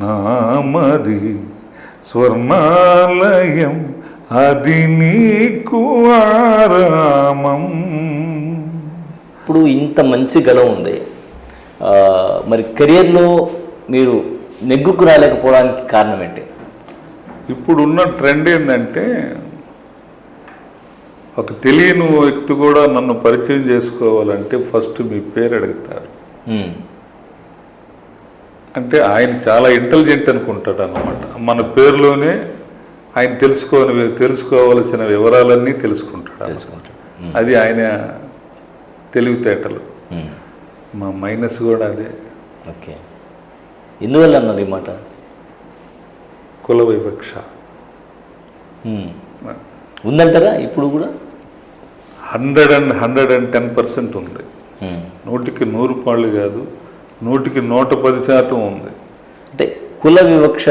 నామది స్వర్ణాలయం అది నీకు ఆరామం. ఇప్పుడు ఇంత మంచి గలం ఉంది, మరి కెరియర్లో మీరు నెగ్గుకు రాలేకపోవడానికి కారణం ఏంటి? ఇప్పుడున్న ట్రెండ్ ఏంటంటే, ఒక తెలియని వ్యక్తి కూడా నన్ను పరిచయం చేసుకోవాలంటే ఫస్ట్ మీ పేరు అడుగుతారు. అంటే ఆయన చాలా ఇంటెలిజెంట్ అనుకుంటాడు అన్నమాట. మన పేరులోనే ఆయన తెలుసుకోవలసిన వివరాలన్నీ తెలుసుకుంటాడు. అది ఆయన తెలివితేటలు. మా మైనస్ కూడా అదే. ఓకే, ఎందువల్ల అన్నారు ఈ మాట? కుల వివక్ష ఉందంటారా ఇప్పుడు కూడా? 110% ఉంది. 100కి 100 పాళ్ళు కాదు, 100కి 110% ఉంది. అంటే కుల వివక్ష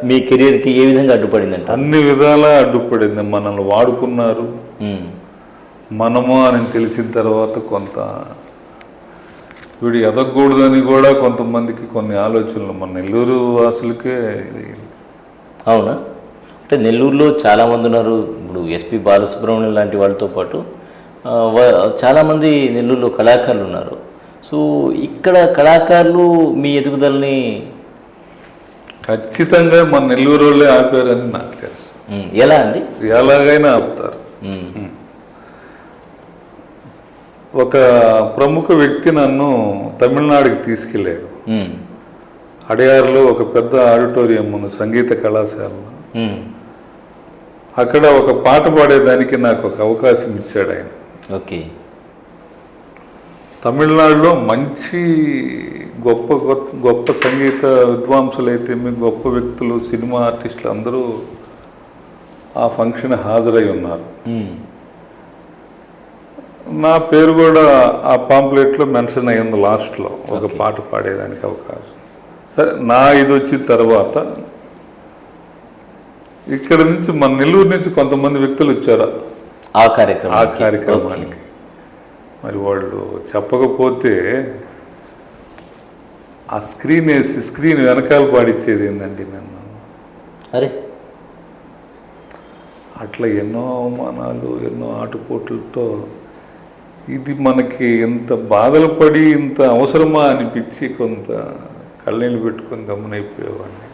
మీ కెరీర్కి ఏ విధంగా అడ్డుపడిందంట? అన్ని విధాలా అడ్డుపడింది. మనల్ని వాడుకున్నారు, మనము అని తెలిసిన తర్వాత కొంత వీడు ఎదగకూడదని కూడా కొంతమందికి కొన్ని ఆలోచనలు మన నెల్లూరు వాసులకే. అవునా? అంటే నెల్లూరులో చాలామంది ఉన్నారు. ఇప్పుడు ఎస్పి బాలసుబ్రహ్మణ్యం లాంటి వాళ్ళతో పాటు చాలామంది నెల్లూరులో కళాకారులు ఉన్నారు. సో ఇక్కడ కళాకారులు మీ ఎదుగుదలని ఖచ్చితంగా మన నెల్లూరు వాళ్ళే ఆపారని నాకు తెలుసు. ఎలా అండి? ఎలాగైనా ఆపుతారు. ఒక ప్రముఖ వ్యక్తి నన్ను తమిళనాడుకి తీసుకెళ్ళాడు. అడయారులో ఒక పెద్ద ఆడిటోరియం ఉంది, సంగీత కళాశాల. అక్కడ ఒక పాట పాడేదానికి నాకు ఒక అవకాశం ఇచ్చాడు ఆయన. ఓకే. తమిళనాడులో మంచి గొప్ప గొప్ప సంగీత విద్వాంసులైతే గొప్ప వ్యక్తులు, సినిమా ఆర్టిస్టులు అందరూ ఆ ఫంక్షన్ హాజరై ఉన్నారు. నా పేరు కూడా ఆ పాంప్లెట్లో మెన్షన్ అయ్యింది లాస్ట్లో, ఒక పాట పాడేదానికి అవకాశం. సరే, నా ఇది వచ్చిన తర్వాత ఇక్కడ నుంచి మన నెల్లూరు నుంచి కొంతమంది వ్యక్తులు వచ్చారు ఆ కార్యక్రమానికి. మరి వాళ్ళు చెప్పకపోతే ఆ స్క్రీన్ వెనకాల పాడిచ్చేది ఏందండి నన్ను. అరే, అట్లా ఎన్నో అవమానాలు, ఎన్నో ఆటుపోట్లతో ఇది మనకి ఇంత బాధలు పడి ఇంత అవసరమా అనిపించి కొంత కళ్ళనీళ్ళు పెట్టుకొని గమనైపోయేవాడిని.